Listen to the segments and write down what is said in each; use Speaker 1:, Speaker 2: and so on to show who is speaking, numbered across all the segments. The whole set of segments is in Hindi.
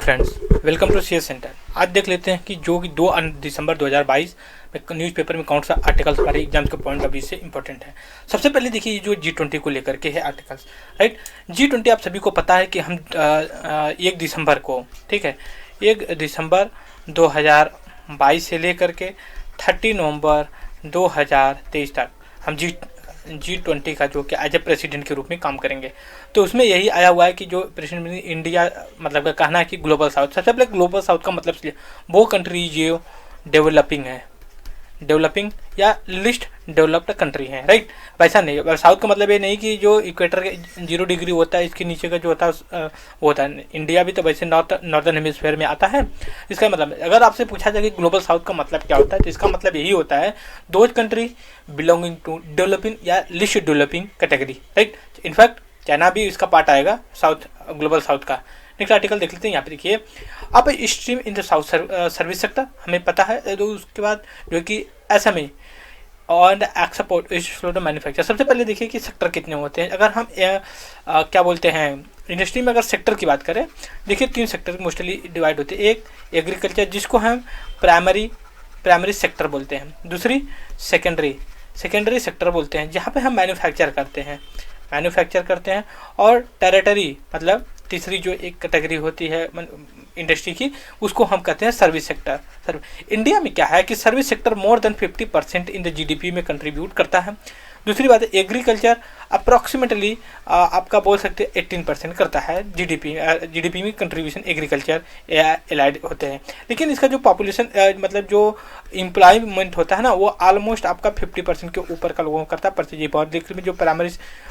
Speaker 1: Friends, welcome to CS centre. आज देख लेते हैं कि जो कि 2 दिसंबर 2022 में न्यूज़पेपर में कौन सा आर्टिकल्स हमारे एग्जाम्स के पॉइंट ऑफ व्यू से इंपॉर्टेंट है। सबसे पहले देखिए, ये जो G20 को लेकर के है आर्टिकल्स, राइट। G20 आप सभी को पता है कि हम 1 दिसंबर को, ठीक है, 1 दिसंबर 2022 से लेकर के 30 नवंबर 2023 तक हम G20 का जो कि एज ए प्रेसिडेंट के रूप में काम करेंगे। तो उसमें यही आया हुआ है कि जो प्रेसिडेंट इंडिया मतलब का कहना है कि ग्लोबल साउथ, सबसे पहले ग्लोबल साउथ का मतलब वो कंट्री जो डेवलपिंग है, डेवलपिंग या लिस्ट डेवलप्ड कंट्री है, राइट। वैसा नहीं, साउथ का मतलब ये नहीं कि जो इक्वेटर के 0 डिग्री होता है इसके नीचे का जो होता है वो होता है। इंडिया भी तो वैसे नॉर्दर्न हेमिस्फीयर में आता है। इसका मतलब अगर आपसे पूछा जाए कि ग्लोबल साउथ का मतलब क्या होता है, तो इसका मतलब यही होता है those country belonging to developing या list developing category, right. In fact China भी इसका पार्ट आएगा साउथ, ग्लोबल साउथ का। नेक्स्ट आर्टिकल देख लेते हैं। यहाँ पे देखिए, अब stream in the south service sector हमें पता है। तो उसके बाद जो कि एसएमई और एक्सपोर्ट एक्सपोर्ट मैन्युफैक्चर। सबसे पहले देखिए कि सेक्टर कितने होते हैं। अगर हम क्या बोलते हैं इंडस्ट्री में अगर सेक्टर की बात करें, देखिए 3 सेक्टर मोस्टली डिवाइड होते हैं। एक एग्रीकल्चर, जिसको हम प्राइमरी सेक्टर बोलते हैं। दूसरी सेकेंडरी सेक्टर बोलते हैं, जहाँ पे हम मैन्युफैक्चर करते हैं। और टेरिटरी मतलब तीसरी जो एक कैटेगरी होती है इंडस्ट्री की, उसको हम कहते हैं सर्विस सेक्टर। इंडिया में क्या है कि service sector more than 50% in the GDP में कंट्रीब्यूट करता है। दूसरी बात है, एग्रीकल्चर अप्रॉक्सीमेटली आपका बोल सकते हैं 18% करता है जीडीपी में कंट्रीब्यूशन एग्रीकल्चर एलाइड होते हैं। लेकिन इसका जो पॉपुलेशन मतलब जो एम्प्लॉयमेंट होता है ना, वो ऑलमोस्ट आपका 50% के ऊपर का लोगों को करता है। परचेज बहुत देखने में जो प्राइमरी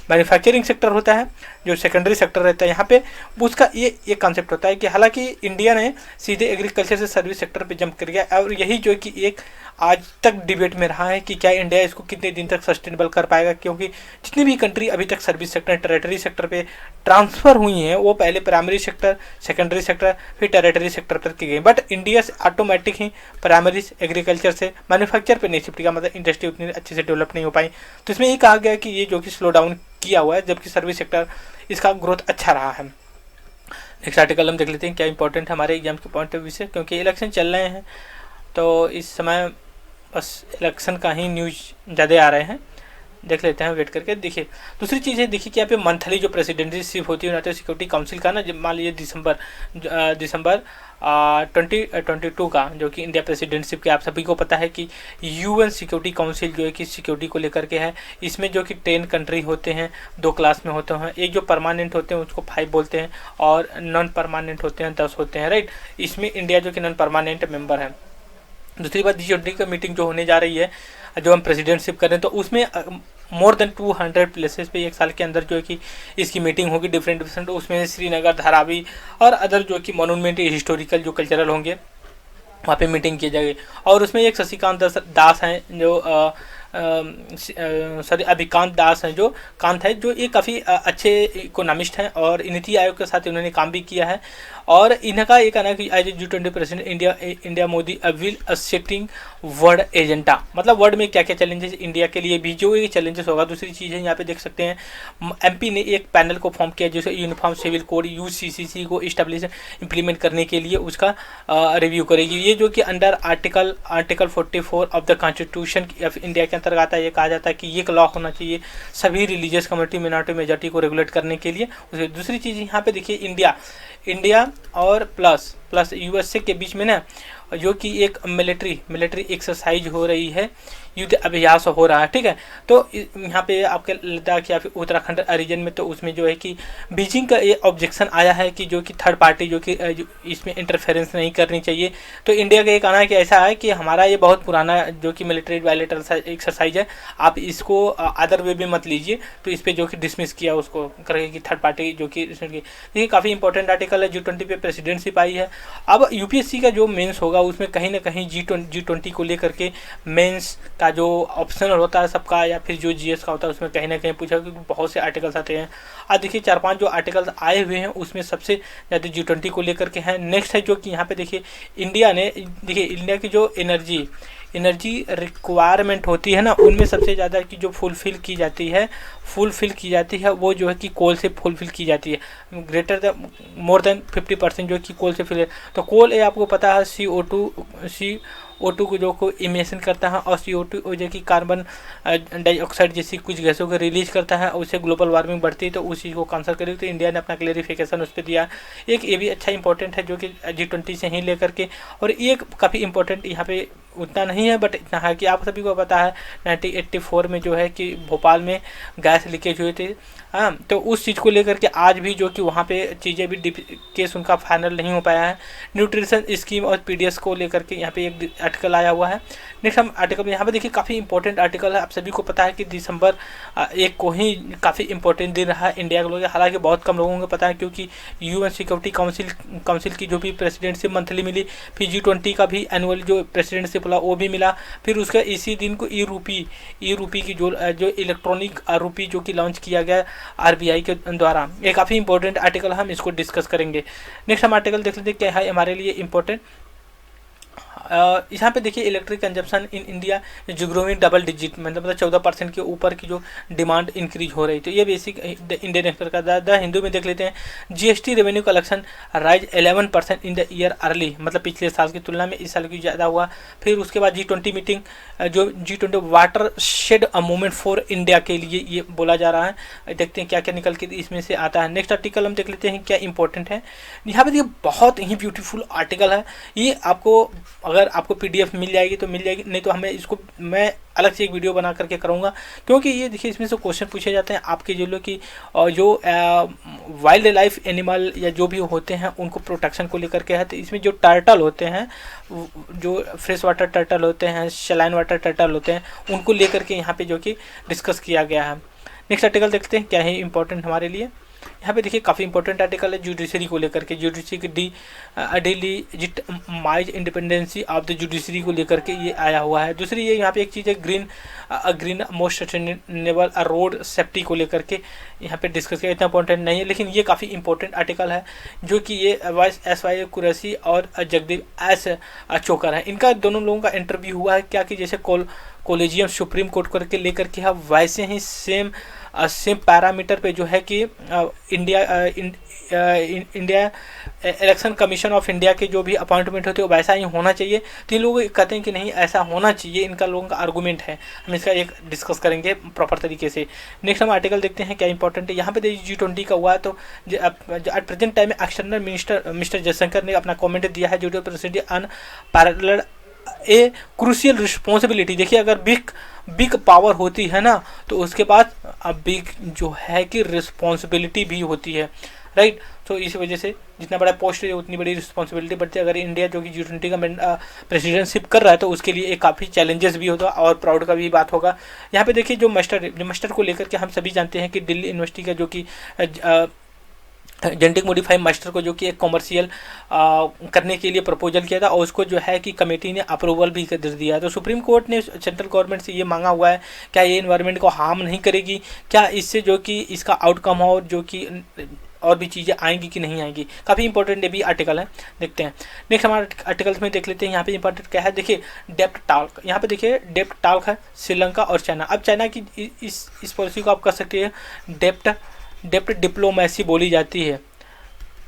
Speaker 1: मैन्युफैक्चरिंग सेक्टर होता है, जो सेकेंडरी सेक्टर रहता है, यहाँ पे उसका ये कॉन्सेप्ट होता है कि हालांकि इंडिया ने सीधे एग्रीकल्चर से सर्विस सेक्टर पे जंप कर गया, और यही जो कि एक आज तक डिबेट में रहा है कि क्या इंडिया इसको कितने दिन तक सस्टेनेबल कर पाएगा, क्योंकि जितनी भी कंट्री अभी तक सर्विस सेक्टर टेरिटरी सेक्टर पे ट्रांसफ़र हुई हैं, वो पहले प्राइमरी सेक्टर, सेकेंडरी सेक्टर, फिर टेरिटरी सेक्टर पर की गई। बट इंडिया से ऑटोमेटिक ही प्राइमरी एग्रीकल्चर से मैन्युफैक्चर पे नहीं शिफ्ट किया, मतलब इंडस्ट्री उतनी अच्छे से डेवलप नहीं हो पाई। तो इसमें ये कहा गया कि ये जो कि स्लो डाउन किया हुआ है, जबकि सर्विस सेक्टर इसका ग्रोथ अच्छा रहा है। नेक्स्ट आर्टिकल हम देख लेते हैं क्या इंपॉर्टेंट है हमारे एग्जाम के पॉइंट ऑफ व्यू से, क्योंकि इलेक्शन चल रहे हैं तो इस समय बस इलेक्शन का ही न्यूज़ ज़्यादा आ रहे हैं। देख लेते हैं वेट करके। देखिए, दूसरी चीज़ है, देखिए कि यहाँ पे मंथली जो प्रेसिडेंसीशिप होती है यूनाइटेड सिक्योरिटी काउंसिल का ना, जब मान लीजिए दिसंबर 2022 का जो कि इंडिया प्रेसिडेंटशिप के, आप सभी को पता है कि यूएन सिक्योरिटी काउंसिल जो है कि सिक्योरिटी को लेकर के है। इसमें जो कि 10 कंट्री होते हैं, 2 क्लास में होते हैं। एक जो परमानेंट होते हैं उसको 5 बोलते हैं, और नॉन परमानेंट होते हैं 10 होते हैं, राइट। इसमें इंडिया जो कि नॉन परमानेंट मेंबर है। दूसरी बात, G20 की मीटिंग जो होने जा रही है, जो हम प्रेसिडेंटशिप करें, तो उसमें मोर देन 200 प्लेसेस पे एक साल के अंदर जो है कि इसकी मीटिंग होगी डिफरेंट। उसमें श्रीनगर, धारावी और अदर जो कि मॉन्यूमेंट हिस्टोरिकल जो कल्चरल होंगे, वहाँ पे मीटिंग की जाएगी। और उसमें एक शशिकांत दास हैं जो अभिकांत दास हैं, जो कांत है, जो ये काफ़ी अच्छे इकोनॉमिस्ट हैं और नीति आयोग के साथ इन्होंने काम भी किया है। और इनका ये कहना है कि as a G20 president India Modi will setting world agenda, मतलब वर्ल्ड में क्या क्या चैलेंजेस इंडिया के लिए भी जो ये चैलेंजेस होगा। दूसरी चीज़ है, यहाँ पे देख सकते हैं MP ने एक पैनल को फॉर्म किया जिसे यूनिफॉर्म सिविल कोड UCCC को इस्टेब्लिश इम्प्लीमेंट करने के लिए उसका रिव्यू करेगी। ये जो कि under article 44 of the constitution of India के अंतर्गत आता है। ये कहा जाता है कि ये लॉ होना चाहिए सभी रिलीजियस कम्युनिटी, मिनॉरिटी, मेजॉरिटी को रेगुलेट करने के लिए। दूसरी चीज़ यहाँ पे देखिए, इंडिया और प्लस USA के बीच में ना जो कि एक मिलिट्री एक्सरसाइज हो रही है, युद्ध अभ्यास हो रहा है, ठीक है। तो यहाँ पे आपके लद्दाख या फिर उत्तराखंड रीजन में, तो उसमें जो है कि बीजिंग का ये ऑब्जेक्शन आया है कि जो कि थर्ड पार्टी जो कि इसमें इंटरफेरेंस नहीं करनी चाहिए। तो इंडिया का ये कहना है कि ऐसा है कि हमारा ये बहुत पुराना जो कि मिलिट्री बायलैटरल एक्सरसाइज है, आप इसको अदर वे में मत लीजिए। तो इस पर जो कि डिसमिस किया उसको करेगी कि थर्ड पार्टी जो कि देखिए काफ़ी इंपॉर्टेंट आर्टिकल है। G20 पे प्रेसिडेंटशिप आई है। अब UPSC का जो मेंस होगा उसमें कहीं ना कहीं G20 को लेकर के मेंस का जो ऑप्शनल होता है सबका, या फिर जो GS का होता है, उसमें कहीं ना कहीं पूछा, क्योंकि बहुत से आर्टिकल्स आते हैं। आज देखिए 4-5 जो आर्टिकल्स आए हुए हैं उसमें सबसे ज़्यादा G20 को लेकर के हैं। नेक्स्ट है जो कि यहाँ पे देखिए इंडिया की जो एनर्जी रिक्वायरमेंट होती है ना, उनमें सबसे ज़्यादा की जो फुलफ़िल की जाती है वो जो है कि कोल से फुलफ़िल की जाती है। ग्रेटर द मोर देन 50% जो है कि कोल से फिल है। तो कोल ये आपको पता है CO2 को जो को इमिशन करता है, और CO2 जो कि कार्बन डाइऑक्साइड जैसी कुछ गैसों को रिलीज करता है और उससे ग्लोबल वार्मिंग बढ़ती है। तो उस चीज़ को कैंसिल करें, तो इंडिया ने अपना क्लेरिफिकेशन उस पर दिया। एक ये भी अच्छा इंपॉर्टेंट है जो कि G20 से ही लेकर के, और एक काफ़ी इंपॉर्टेंट यहाँ पे उतना नहीं है बट इतना है कि आप सभी को पता है 1984 में जो है कि भोपाल में गैस लीकेज हुए थे। हाँ, तो उस चीज़ को लेकर के आज भी जो कि वहाँ पे चीज़ें भी केस उनका फाइनल नहीं हो पाया है। न्यूट्रिशन स्कीम और PDS को लेकर के यहाँ पे एक आर्टिकल आया हुआ है। नेक्स्ट हम आर्टिकल में यहाँ पे देखिए काफ़ी इंपॉर्टेंट आर्टिकल है। आप सभी को पता है कि दिसंबर 1 को ही काफ़ी इंपॉर्टेंट दिन रहा इंडिया के लोग, हालांकि बहुत कम लोगों को पता है क्योंकि UN सिक्योरिटी काउंसिल की जो भी प्रेसिडेंटशिप मंथली मिली, फिर G20 का भी एनुअल जो प्रेसिडेंटशिप मिला वो भी मिला, फिर उसका इसी दिन को ई रूपी की जो इलेक्ट्रॉनिक रूपी जो कि लॉन्च किया गया RBI के द्वारा। ये काफ़ी इंपॉर्टेंट आर्टिकल, हम इसको डिस्कस करेंगे। नेक्स्ट हम आर्टिकल देख लेते हैं क्या है हमारे लिए इंपॉर्टेंट। यहाँ पे देखिए इलेक्ट्रिक कंजप्शन इन इंडिया जो ग्रोइंग डबल डिजिट, मतलब 14% के ऊपर की जो डिमांड इंक्रीज हो रही। तो ये बेसिक इंडियन एक्सप्रेस का द हिंदू में देख लेते हैं। GST revenue collection rise 11% in the year early, मतलब पिछले साल की तुलना में इस साल की ज़्यादा हुआ। फिर उसके बाद G20 मीटिंग, जो G20 water shade a movement for India के लिए ये बोला जा रहा है। देखते हैं क्या क्या निकल के इसमें से आता है। नेक्स्ट आर्टिकल हम देख लेते हैं क्या इंपॉर्टेंट है। यहाँ पे देखिए बहुत ही ब्यूटीफुल आर्टिकल है ये। आपको अगर आपको PDF मिल जाएगी तो मिल जाएगी, नहीं तो मैं अलग से एक वीडियो बना करके करूँगा, क्योंकि ये देखिए इसमें से क्वेश्चन पूछे जाते हैं आपके जिलों की, और जो वाइल्ड लाइफ एनिमल या जो भी होते हैं उनको प्रोटेक्शन को लेकर के है। तो इसमें जो टर्टल होते हैं, जो फ्रेश वाटर टर्टल होते हैं, सलाइन वाटर टर्टल होते हैं, उनको लेकर के यहाँ पे जो कि डिस्कस किया गया है। नेक्स्ट आर्टिकल देखते हैं क्या है इंपॉर्टेंट हमारे लिए। यहाँ पे देखिए काफ़ी इंपॉर्टेंट आर्टिकल है जुडिशरी को लेकर के। जुडिशरी की डिलीजिटमाइज इंडिपेंडेंसी ऑफ द जुडिशरी को लेकर के ये आया हुआ है। दूसरी ये यहाँ पे एक चीज़ है green most sustainable road safety को लेकर के यहाँ पे डिस्कस किया। इतना इंपॉर्टेंट नहीं है, लेकिन ये काफ़ी इंपॉर्टेंट आर्टिकल है जो कि ये SY कुरैशी और जगदीप S चोकर है। इनका दोनों लोगों का इंटरव्यू हुआ है क्या कि जैसे कॉलेजियम सुप्रीम कोर्ट करके लेकर के है, वैसे ही सेम पैरामीटर पे जो है कि India election commission of India के जो भी अपॉइंटमेंट होते हैं वैसा ही होना चाहिए। तो इन लोग कहते हैं कि नहीं ऐसा होना चाहिए, इनका लोगों का आर्गूमेंट है। हम इसका एक डिस्कस करेंगे प्रॉपर तरीके से। नेक्स्ट हम आर्टिकल देखते हैं क्या इंपॉर्टेंट है। यहाँ पे देखिए G20 का हुआ है, तो एट प्रेजेंट टाइम में एक्सटर्नल मिनिस्टर जयशंकर ने अपना कॉमेंट दिया है जो president unparalleled a crucial responsibility. देखिए अगर बिग पावर होती है ना तो उसके पास बिग जो है कि रिस्पॉन्सिबिलिटी भी होती है, राइट। तो इसी वजह से जितना बड़ा पोस्ट है उतनी बड़ी रिस्पॉन्सिबिलिटी बढ़ती है। अगर इंडिया जो कि G20 का प्रेसिडेंटशिप कर रहा है तो उसके लिए एक काफ़ी चैलेंजेस भी होगा और प्राउड का भी बात होगा। यहाँ पे देखिए जो मास्टर को लेकर के हम सभी जानते हैं कि दिल्ली यूनिवर्सिटी का जो कि जेनेटिक मॉडिफाइड मास्टर को जो कि एक कॉमर्शियल करने के लिए प्रपोजल किया था और उसको जो है कि कमेटी ने अप्रूवल भी कर दिया। तो सुप्रीम कोर्ट ने सेंट्रल गवर्नमेंट से ये मांगा हुआ है क्या ये इन्वायरमेंट को हार्म नहीं करेगी, क्या इससे जो कि इसका आउटकम हो जो कि और भी चीज़ें आएंगी कि नहीं आएंगी। काफ़ी इंपॉर्टेंट ये भी आर्टिकल है, देखते हैं। नेक्स्ट हमारे आर्टिकल्स में देख लेते हैं यहाँ पे इंपॉर्टेंट क्या है। देखिए डेप्ट टॉक, यहाँ पे देखिए डेप्ट टॉक है श्रीलंका और चाइना। अब चाइना की इस पॉलिसी को आप कर सकते हैं डेप्ट डिप्लोमेसी बोली जाती है,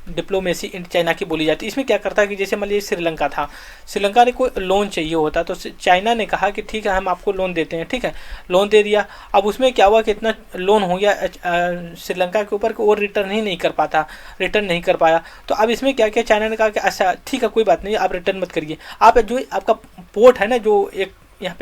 Speaker 1: डिप्लोमेसी इन चाइना की बोली जाती है। इसमें क्या करता है कि जैसे मान लीजिए श्रीलंका था, श्रीलंका ने कोई लोन चाहिए होता तो चाइना ने कहा कि ठीक है हम आपको लोन देते हैं, ठीक है लोन दे दिया। अब उसमें क्या हुआ कि इतना लोन हो गया श्रीलंका के ऊपर कि वो रिटर्न नहीं कर पाया। तो अब इसमें क्या किया चाइना ने कहा कि अच्छा ठीक है कोई बात नहीं आप रिटर्न मत करिए, आप जो आपका पोर्ट है ना जो एक यहाँ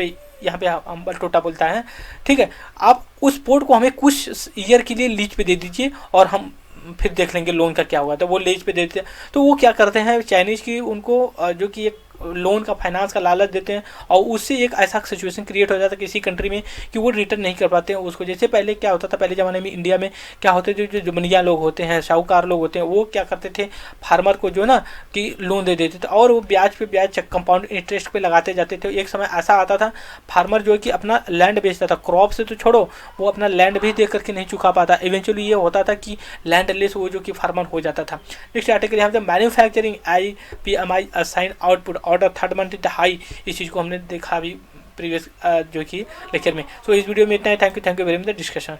Speaker 1: पे अम्बलटोटा बोलता है, ठीक है आप उस पोर्ट को हमें कुछ ईयर के लिए लीज पे दे दीजिए और हम फिर देख लेंगे लोन का क्या हुआ। तो वो लीज पे देते हैं। तो वो क्या करते हैं चाइनीज़ की उनको जो कि एक लोन का फाइनेंस का लालच देते हैं और उससे एक ऐसा सिचुएशन क्रिएट हो जाता है किसी कंट्री में कि वो रिटर्न नहीं कर पाते हैं उसको। जैसे पहले क्या होता था, पहले ज़माने में इंडिया में क्या होते थे जो जमीनिया लोग होते हैं शाहूकार लोग होते हैं वो क्या करते थे फार्मर को जो ना कि लोन दे देते थे और वो ब्याज पे ब्याज कंपाउंड इंटरेस्ट पे लगाते जाते थे। एक समय ऐसा आता था फार्मर जो है कि अपना लैंड बेचता था, क्रॉप से तो छोड़ो वो अपना लैंड भी दे करके नहीं चुका पाता। इवेंचुअली ये होता था कि लैंड लेस वो जो कि फार्मर हो जाता था। नेक्स्ट आर्टिकल यहाँ पे manufacturing IPMI assign output order third month is the high, इस चीज़ को हमने देखा अभी प्रीवियस जो कि लेक्चर में। सो इस वीडियो में इतना ही। Thank you very much the discussion.